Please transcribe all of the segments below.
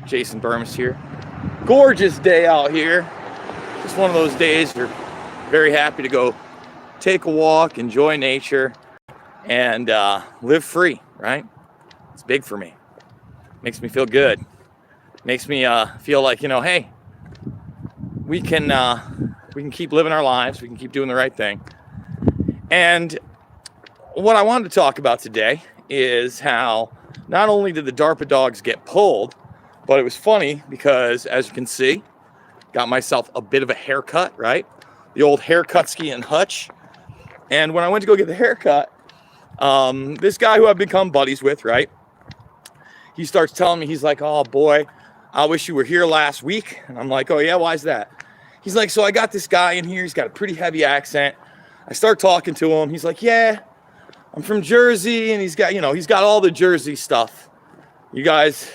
Jason Burmis here. Gorgeous day out here. Just one of those days you're very happy to go take a walk, enjoy nature, and live free, right? It's big for me. Makes me feel good. Makes me feel like, hey, we can keep living our lives. We can keep doing the right thing. And what I wanted to talk about today is how not only did the DARPA dogs get pulled, but it was funny because, as you can see, got myself a bit of a haircut, right? The old haircut-ski and hutch. And when I went to go get the haircut, this guy who I've become buddies with, right? He starts telling me, he's like, oh boy, I wish you were here last week. And I'm like, oh yeah, why is that? He's like, so I got this guy in here. He's got a pretty heavy accent. I start talking to him. He's like, yeah, I'm from Jersey. And he's got all the Jersey stuff. You guys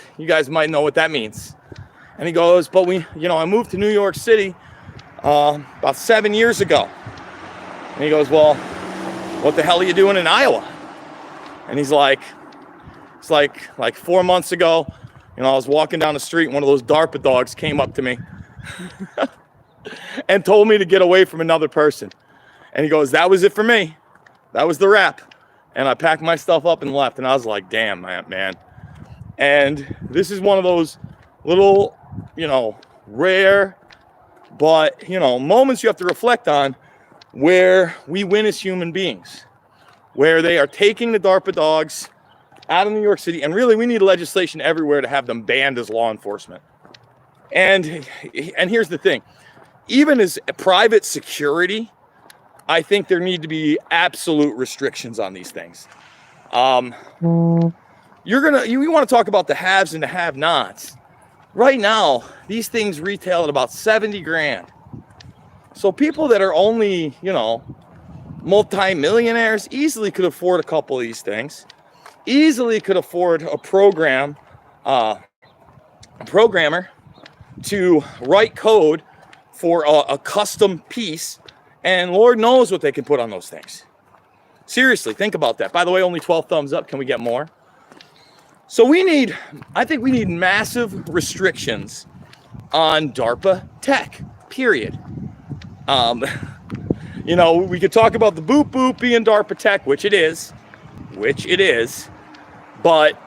might know what that means. And he goes, but I moved to New York City about 7 years ago. And he goes, well, what the hell are you doing in Iowa? And he's like, it's like 4 months ago, I was walking down the street and one of those DARPA dogs came up to me and told me to get away from another person. And he goes, that was it for me. That was the wrap. And I packed my stuff up and left. And I was like, damn, man. And this is one of those little, rare, but, moments you have to reflect on where we win as human beings, where they are taking the DARPA dogs out of New York City. And really, we need legislation everywhere to have them banned as law enforcement. And here's the thing. Even as private security, I think there need to be absolute restrictions on these things. You want to talk about the haves and the have-nots. Right now, these things retail at about 70 grand. So people that are only, multi-millionaires easily could afford a couple of these things. Easily could afford a programmer to write code for a custom piece. And Lord knows what they can put on those things. Seriously, think about that. By the way, only 12 thumbs up. Can we get more? So I think we need massive restrictions on DARPA tech, period. We could talk about the boop boop being DARPA tech, which it is, but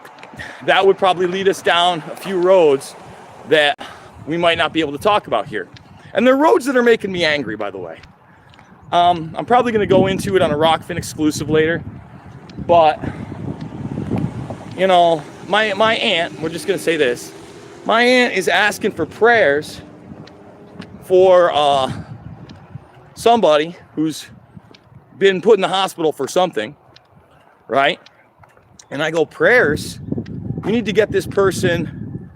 that would probably lead us down a few roads that we might not be able to talk about here. And they're roads that are making me angry, by the way. I'm probably going to go into it on a Rockfin exclusive later, but my aunt, we're just going to say this, my aunt is asking for prayers for somebody who's been put in the hospital for something, right? And I go, prayers? We need to get this person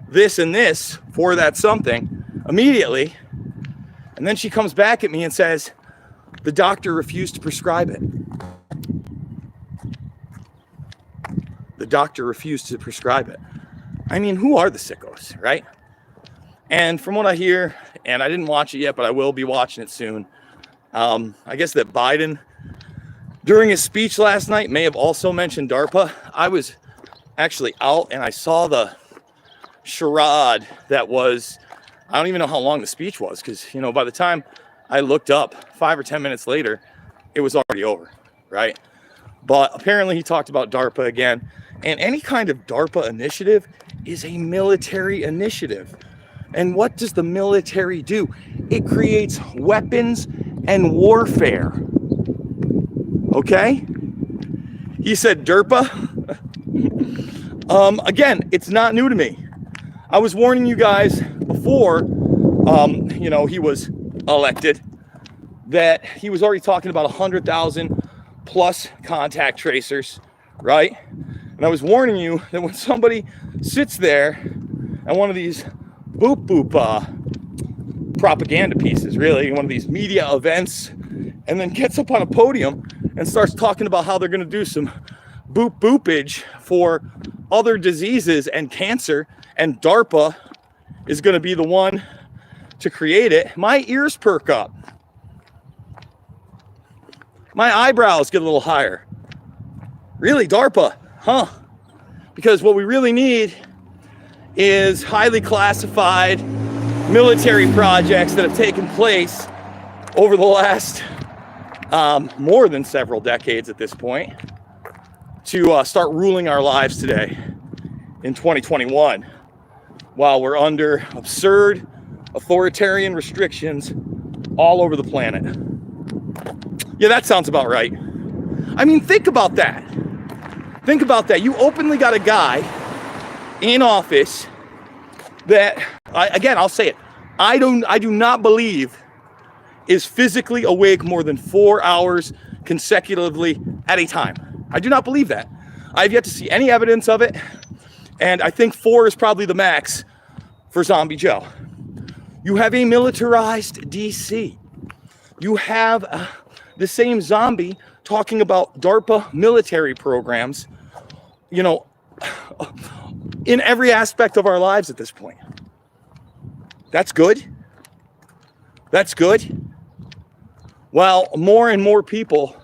this and this for that something immediately. And then she comes back at me and says, the doctor refused to prescribe it. The doctor refused to prescribe it. I mean, who are the sickos, right? And from what I hear, and I didn't watch it yet, but I will be watching it soon. I guess that Biden, during his speech last night, may have also mentioned DARPA. I was actually out and I saw the charade that was, I don't even know how long the speech was, because, by the time I looked up 5 or 10 minutes later, it was already over, right? But apparently he talked about DARPA again. And any kind of DARPA initiative is a military initiative. And what does the military do? It creates weapons and warfare. Okay? He said DARPA. Again, it's not new to me. I was warning you guys before, he was elected, that he was already talking about 100,000 plus contact tracers, right? And I was warning you that when somebody sits there at one of these boop boop propaganda pieces, really, one of these media events, and then gets up on a podium and starts talking about how they're going to do some boop boopage for other diseases and cancer, and DARPA is going to be the one to create it, my ears perk up. My eyebrows get a little higher. Really, DARPA, huh? Because what we really need is highly classified military projects that have taken place over the last more than several decades at this point to start ruling our lives today in 2021 while we're under absurd authoritarian restrictions all over the planet. Yeah, that sounds about right. I mean, think about that. Think about that. You openly got a guy in office that, again, I'll say it, I do not believe is physically awake more than 4 hours consecutively at a time. I do not believe that. I've yet to see any evidence of it, and I think 4 is probably the max for Zombie Joe. You have a militarized DC. You have the same zombie talking about DARPA military programs, you know, in every aspect of our lives at this point. That's good. That's good. Well, more and more people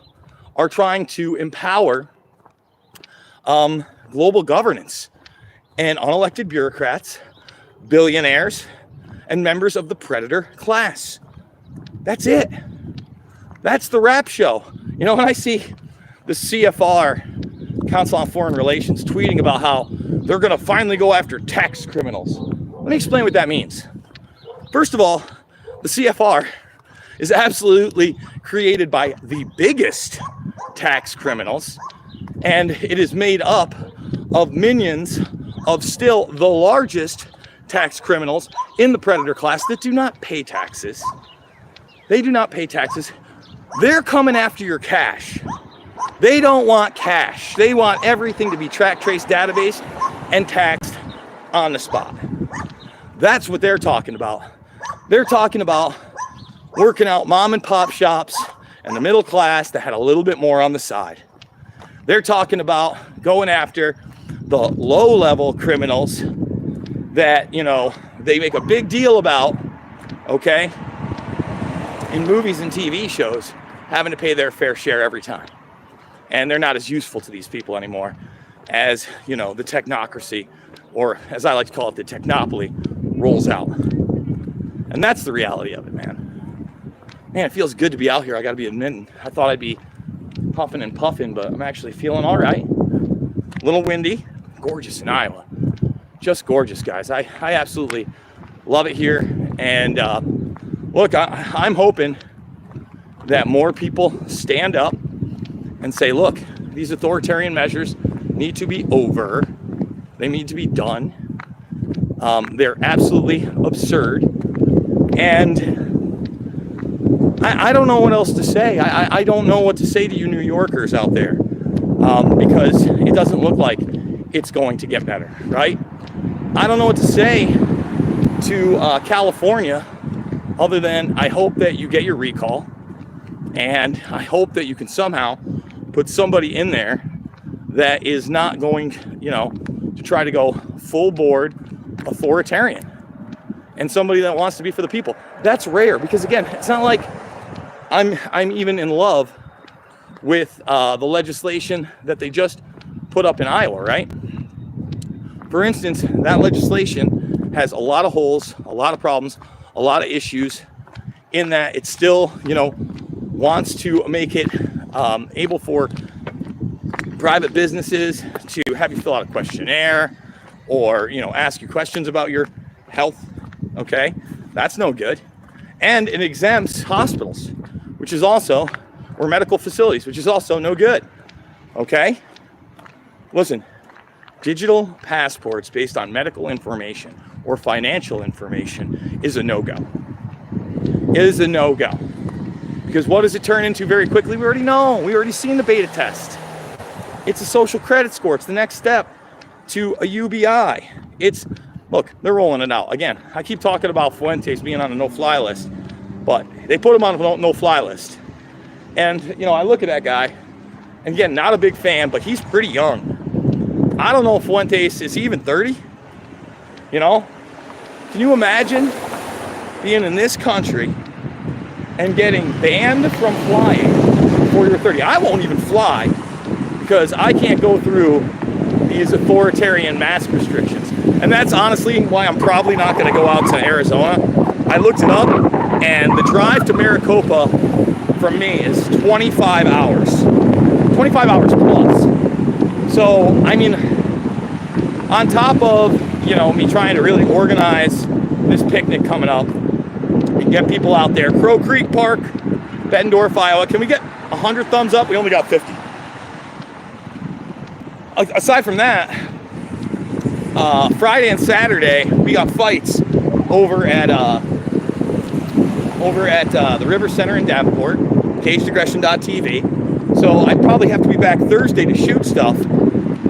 are trying to empower global governance and unelected bureaucrats, billionaires, and members of the predator class. That's it. That's the rap show. You know, when I see the CFR, Council on Foreign Relations, tweeting about how they're going to finally go after tax criminals, let me explain what that means. First of all, the CFR is absolutely created by the biggest tax criminals, and it is made up of minions of still the largest tax criminals in the predator class that do not pay taxes. They do not pay taxes. They're coming after your cash. They don't want cash. They want everything to be track, trace, database, and taxed on the spot. That's what they're talking about. They're talking about working out mom and pop shops and the middle class that had a little bit more on the side. They're talking about going after the low-level criminals that, you know, they make a big deal about, okay, in movies and TV shows, having to pay their fair share every time. And they're not as useful to these people anymore as, you know, the technocracy, or as I like to call it, the technopoly, rolls out. And that's the reality of it, man. Man, it feels good to be out here, I gotta be admitting. I thought I'd be huffing and puffing, but I'm actually feeling all right. A little windy, gorgeous in Iowa. Just gorgeous, guys. I absolutely love it here. And look, I'm hoping that more people stand up and say, look, these authoritarian measures need to be over. They need to be done. They're absolutely absurd. And I don't know what else to say. I don't know what to say to you New Yorkers out there, because it doesn't look like it's going to get better, right? I don't know what to say to California other than I hope that you get your recall, and I hope that you can somehow put somebody in there that is not going, you know, to try to go full board authoritarian, and somebody that wants to be for the people. That's rare, because again, it's not like I'm even in love with the legislation that they just put up in Iowa, right? For instance, that legislation has a lot of holes, a lot of problems, a lot of issues, in that it still, you know, wants to make it able for private businesses to have you fill out a questionnaire or, you know, ask you questions about your health. Okay, that's no good. And it exempts hospitals, which is also, or medical facilities, which is also no good. Okay, listen, digital passports based on medical information or financial information is a no-go. It is a no-go. Because what does it turn into very quickly? We already know. We already seen the beta test. It's a social credit score. It's the next step to a UBI. It's, look, they're rolling it out. Again, I keep talking about Fuentes being on a no-fly list, but they put him on a no-fly list. And, you know, I look at that guy, and again, not a big fan, but he's pretty young. I don't know if Fuentes, is he even 30? You know? Can you imagine being in this country and getting banned from flying before you're 30? I won't even fly because I can't go through these authoritarian mask restrictions. And that's honestly why I'm probably not going to go out to Arizona. I looked it up, and the drive to Maricopa from me is 25 hours. 25 hours plus. So, I mean, on top of, you know, me trying to really organize this picnic coming up and get people out there, Crow Creek Park, Bettendorf, Iowa. Can we get 100 thumbs up? We only got 50. Aside from that, Friday and Saturday we got fights over at the River Center in Davenport, CagedAggression.tv. So I'd probably have to be back Thursday to shoot stuff.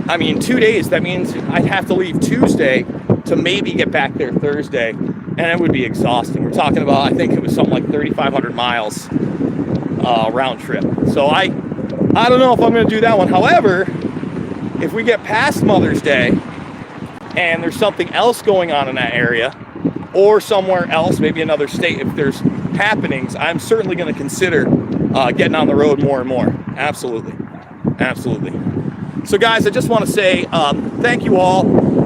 I mean, 2 days. That means I'd have to leave Tuesday to maybe get back there Thursday, and it would be exhausting. We're talking about, I think it was something like 3,500 miles round trip. So I don't know if I'm going to do that one. However, if we get past Mother's Day and there's something else going on in that area or somewhere else, maybe another state, if there's happenings, I'm certainly going to consider getting on the road more and more. Absolutely. Absolutely. So guys, I just want to say thank you all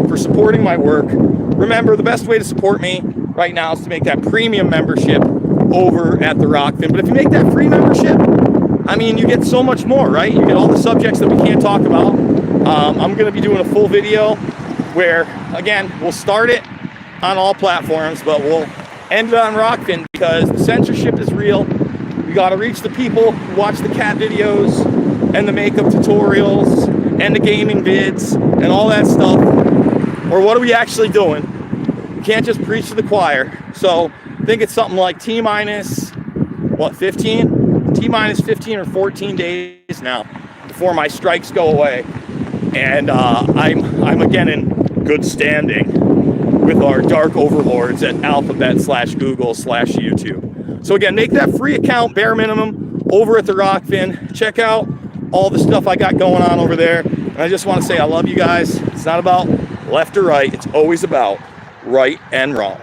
for supporting my work. Remember, the best way to support me right now is to make that premium membership over at the Rockfin. But if you make that free membership, I mean, you get so much more, right? You get all the subjects that we can't talk about. I'm going to be doing a full video where, again, we'll start it on all platforms, but we'll end it on Rockfin because the censorship is real. We got to reach the people who watch the cat videos and the makeup tutorials and the gaming vids and all that stuff. Or what are we actually doing? We can't just preach to the choir. So I think it's something like T-minus, what, 15? T-minus 15 or 14 days now before my strikes go away. And I'm again in good standing with our dark overlords at Alphabet/Google/YouTube. So again, make that free account, bare minimum, over at the Rockfin. Check out all the stuff I got going on over there. And I just want to say I love you guys. It's not about left or right. It's always about right and wrong.